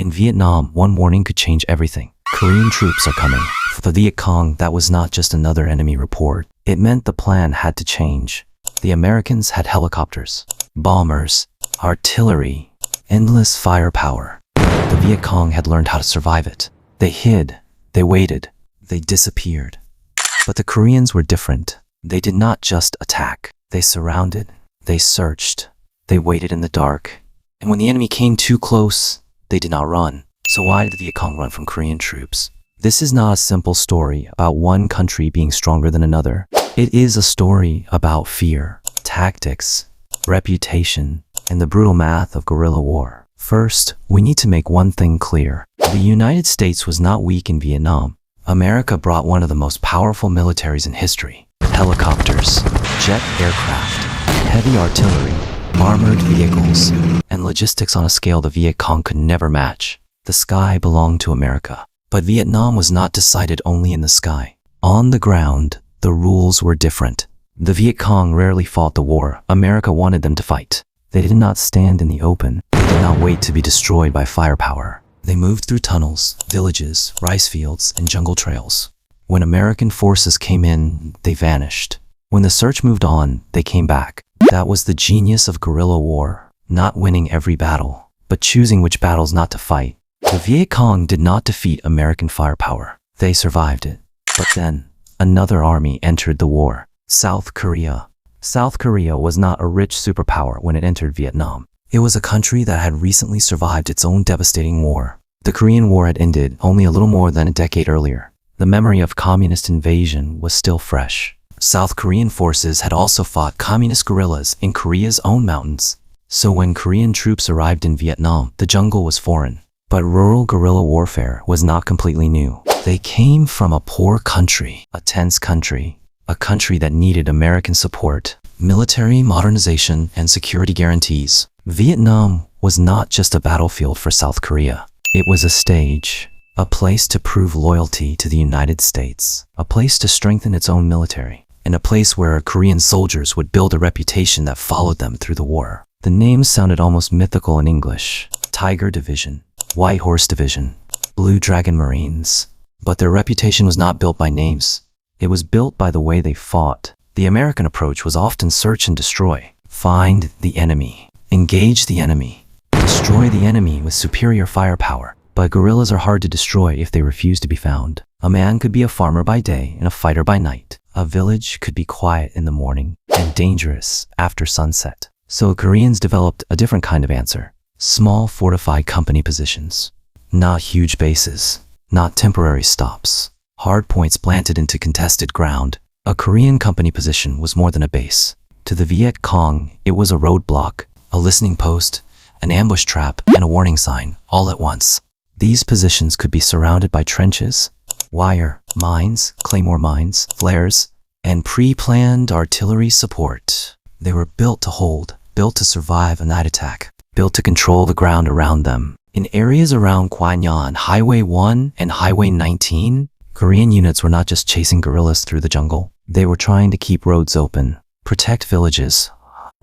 In Vietnam, one warning could change everything. Korean troops are coming. For the Viet Cong, that was not just another enemy report. It meant the plan had to change. The Americans had helicopters, bombers, artillery, endless firepower. The Viet Cong had learned how to survive it. They hid, they waited, they disappeared. But the Koreans were different. They did not just attack. They surrounded, they searched, they waited in the dark. And when the enemy came too close, they did not run. So why did the Viet Cong run from Korean troops? This is not a simple story about one country being stronger than another. It is a story about fear, tactics, reputation, and the brutal math of guerrilla war. First, we need to make one thing clear. The United States was not weak in Vietnam. America brought one of the most powerful militaries in history. Helicopters, jet aircraft, heavy artillery, armored vehicles, and logistics on a scale the Viet Cong could never match. The sky belonged to America. But Vietnam was not decided only in the sky. On the ground, the rules were different. The Viet Cong rarely fought the war America wanted them to fight. They did not stand in the open. They did not wait to be destroyed by firepower. They moved through tunnels, villages, rice fields, and jungle trails. When American forces came in, they vanished. When the search moved on, they came back. That was the genius of guerrilla war. Not winning every battle, but choosing which battles not to fight. The Viet Cong did not defeat American firepower. They survived it. But then, another army entered the war. South Korea. South Korea was not a rich superpower when it entered Vietnam. It was a country that had recently survived its own devastating war. The Korean War had ended only a little more than a decade earlier. The memory of communist invasion was still fresh. South Korean forces had also fought communist guerrillas in Korea's own mountains. So when Korean troops arrived in Vietnam, the jungle was foreign. But rural guerrilla warfare was not completely new. They came from a poor country, a tense country, a country that needed American support, military modernization, and security guarantees. Vietnam was not just a battlefield for South Korea. It was a stage, a place to prove loyalty to the United States, a place to strengthen its own military, and a place where Korean soldiers would build a reputation that followed them through the war. The names sounded almost mythical in English. Tiger Division, White Horse Division, Blue Dragon Marines. But their reputation was not built by names. It was built by the way they fought. The American approach was often search and destroy. Find the enemy. Engage the enemy. Destroy the enemy with superior firepower. But guerrillas are hard to destroy if they refuse to be found. A man could be a farmer by day and a fighter by night. A village could be quiet in the morning and dangerous after sunset. So Koreans developed a different kind of answer. Small fortified company positions. Not huge bases. Not temporary stops. Hard points planted into contested ground. A Korean company position was more than a base. To the Viet Cong, it was a roadblock, a listening post, an ambush trap, and a warning sign, all at once. These positions could be surrounded by trenches, wire, mines, claymore mines, flares, and pre-planned artillery support. They were built to hold, built to survive a night attack, built to control the ground around them. In areas around Gwanyan, Highway 1 and Highway 19, Korean units were not just chasing guerrillas through the jungle. They were trying to keep roads open, protect villages,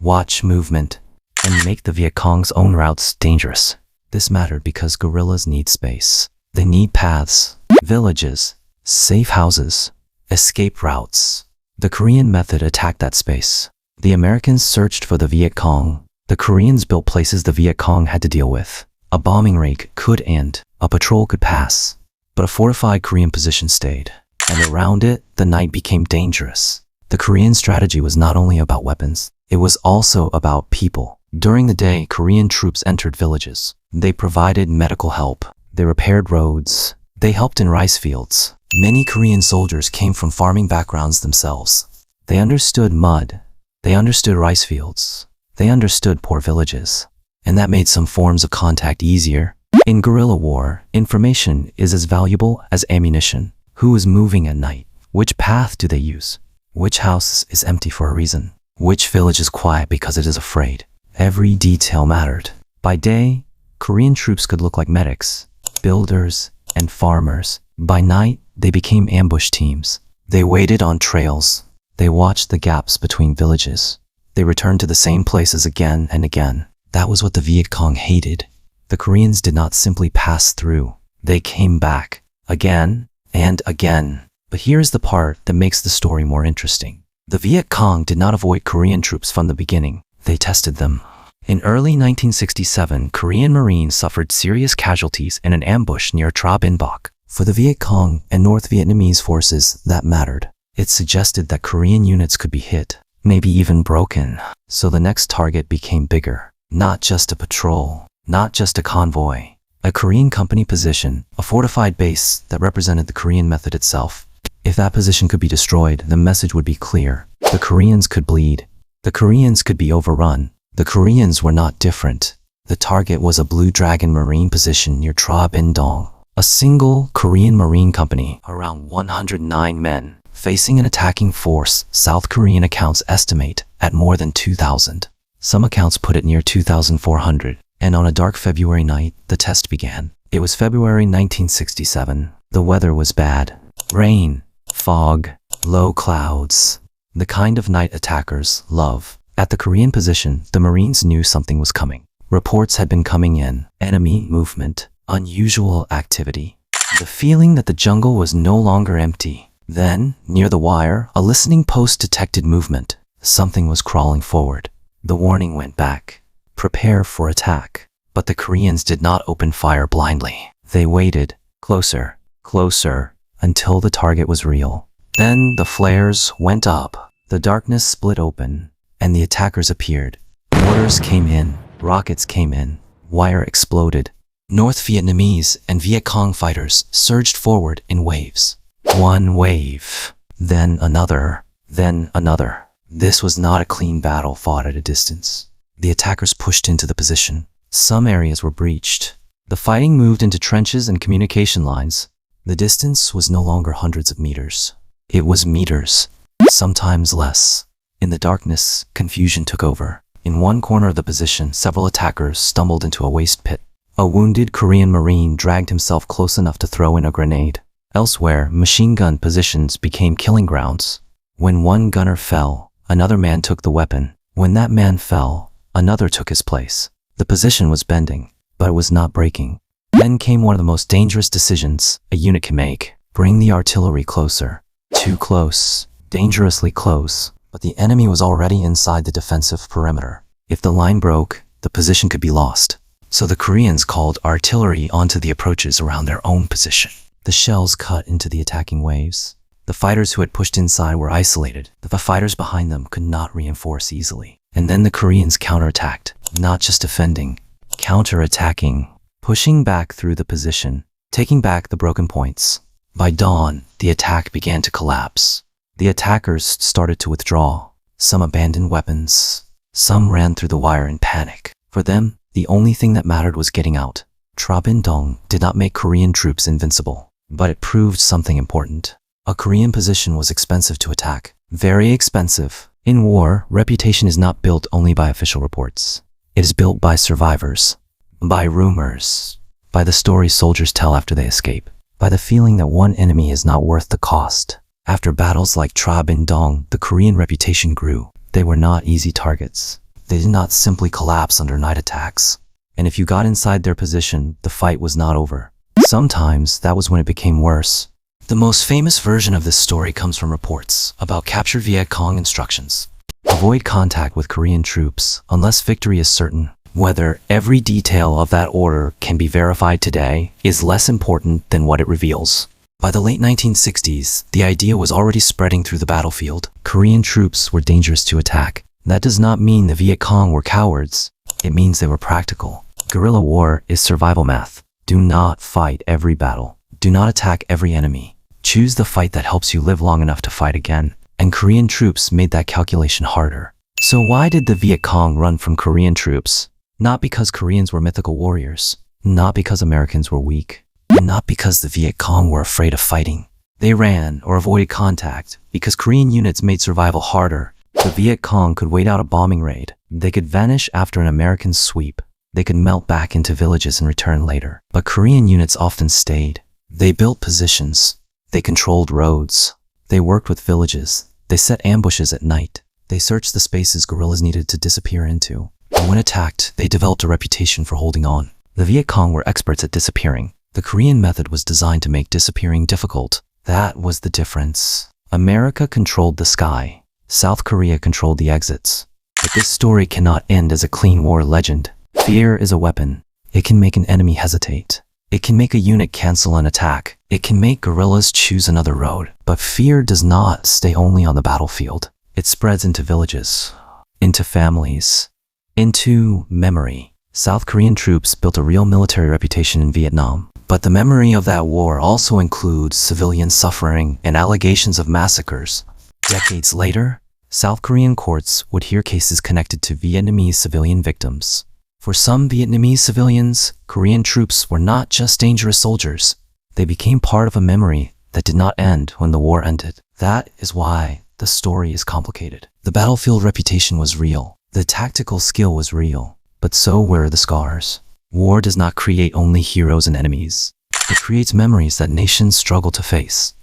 watch movement, and make the Viet Cong's own routes dangerous. This mattered because guerrillas need space. They need paths, villages, safe houses, escape routes. The Korean method attacked that space. The Americans searched for the Viet Cong. The Koreans built places the Viet Cong had to deal with. A bombing raid could end, a patrol could pass, but a fortified Korean position stayed. And around it, the night became dangerous. The Korean strategy was not only about weapons, it was also about people. During the day, Korean troops entered villages. They provided medical help. They repaired roads. They helped in rice fields. Many Korean soldiers came from farming backgrounds themselves. They understood mud. They understood rice fields. They understood poor villages. And that made some forms of contact easier. In guerrilla war, information is as valuable as ammunition. Who is moving at night? Which path do they use? Which house is empty for a reason? Which village is quiet because it is afraid? Every detail mattered. By day, Korean troops could look like medics, builders, and farmers. By night, they became ambush teams. They waited on trails. They watched the gaps between villages. They returned to the same places again and again. That was what the Viet Cong hated. The Koreans did not simply pass through. They came back again and again. But here's the part that makes the story more interesting. The Viet Cong did not avoid Korean troops from the beginning. They tested them. In early 1967, Korean Marines suffered serious casualties in an ambush near Tra Binh Bok. For the Viet Cong and North Vietnamese forces, that mattered. It suggested that Korean units could be hit, maybe even broken. So the next target became bigger. Not just a patrol, not just a convoy. A Korean company position, a fortified base that represented the Korean method itself. If that position could be destroyed, the message would be clear. The Koreans could bleed. The Koreans could be overrun. The Koreans were not different. The target was a Blue Dragon Marine position near Tra Binh Dong. A single Korean Marine company, around 109 men, facing an attacking force South Korean accounts estimate at more than 2,000. Some accounts put it near 2,400. And on a dark February night, the test began. It was February 1967. The weather was bad. Rain, fog, low clouds. The kind of night attackers love. At the Korean position, the Marines knew something was coming. Reports had been coming in. Enemy movement. Unusual activity. The feeling that the jungle was no longer empty. Then, near the wire, a listening post detected movement. Something was crawling forward. The warning went back. Prepare for attack. But the Koreans did not open fire blindly. They waited, closer, closer, until the target was real. Then the flares went up. The darkness split open, and the attackers appeared. Mortars came in, rockets came in, wire exploded. North Vietnamese and Viet Cong fighters surged forward in waves. One wave, then another, then another. This was not a clean battle fought at a distance. The attackers pushed into the position. Some areas were breached. The fighting moved into trenches and communication lines. The distance was no longer hundreds of meters. It was meters, sometimes less. In the darkness, confusion took over. In one corner of the position, several attackers stumbled into a waste pit. A wounded Korean Marine dragged himself close enough to throw in a grenade. Elsewhere, machine gun positions became killing grounds. When one gunner fell, another man took the weapon. When that man fell, another took his place. The position was bending, but it was not breaking. Then came one of the most dangerous decisions a unit can make. Bring the artillery closer. Too close. Dangerously close. But the enemy was already inside the defensive perimeter. If the line broke, the position could be lost. So the Koreans called artillery onto the approaches around their own position. The shells cut into the attacking waves. The fighters who had pushed inside were isolated. The fighters behind them could not reinforce easily. And then the Koreans counterattacked, not just defending, counterattacking, pushing back through the position, taking back the broken points. By dawn, the attack began to collapse. The attackers started to withdraw. Some abandoned weapons. Some ran through the wire in panic. For them, the only thing that mattered was getting out. Tra Binh Dong did not make Korean troops invincible, but it proved something important. A Korean position was expensive to attack. Very expensive. In war, reputation is not built only by official reports. It is built by survivors, by rumors, by the stories soldiers tell after they escape, by the feeling that one enemy is not worth the cost. After battles like Tra Binh Dong, the Korean reputation grew. They were not easy targets. They did not simply collapse under night attacks. And if you got inside their position, the fight was not over. Sometimes that was when it became worse. The most famous version of this story comes from reports about captured Viet Cong instructions. Avoid contact with Korean troops unless victory is certain. Whether every detail of that order can be verified today is less important than what it reveals. By the late 1960s, the idea was already spreading through the battlefield. Korean troops were dangerous to attack. That does not mean the Viet Cong were cowards. It means they were practical. Guerrilla war is survival math. Do not fight every battle. Do not attack every enemy. Choose the fight that helps you live long enough to fight again. And Korean troops made that calculation harder. So why did the Viet Cong run from Korean troops? Not because Koreans were mythical warriors. Not because Americans were weak. And not because the Viet Cong were afraid of fighting. They ran or avoided contact because Korean units made survival harder. The Viet Cong could wait out a bombing raid. They could vanish after an American sweep. They could melt back into villages and return later. But Korean units often stayed. They built positions. They controlled roads. They worked with villages. They set ambushes at night. They searched the spaces guerrillas needed to disappear into. And when attacked, they developed a reputation for holding on. The Viet Cong were experts at disappearing. The Korean method was designed to make disappearing difficult. That was the difference. America controlled the sky. South Korea controlled the exits. But this story cannot end as a clean war legend. Fear is a weapon. It can make an enemy hesitate. It can make a unit cancel an attack. It can make guerrillas choose another road. But fear does not stay only on the battlefield. It spreads into villages, into families, into memory. South Korean troops built a real military reputation in Vietnam. But the memory of that war also includes civilian suffering and allegations of massacres. Decades later, South Korean courts would hear cases connected to Vietnamese civilian victims. For some Vietnamese civilians, Korean troops were not just dangerous soldiers. They became part of a memory that did not end when the war ended. That is why the story is complicated. The battlefield reputation was real. The tactical skill was real. But so were the scars. War does not create only heroes and enemies. It creates memories that nations struggle to face.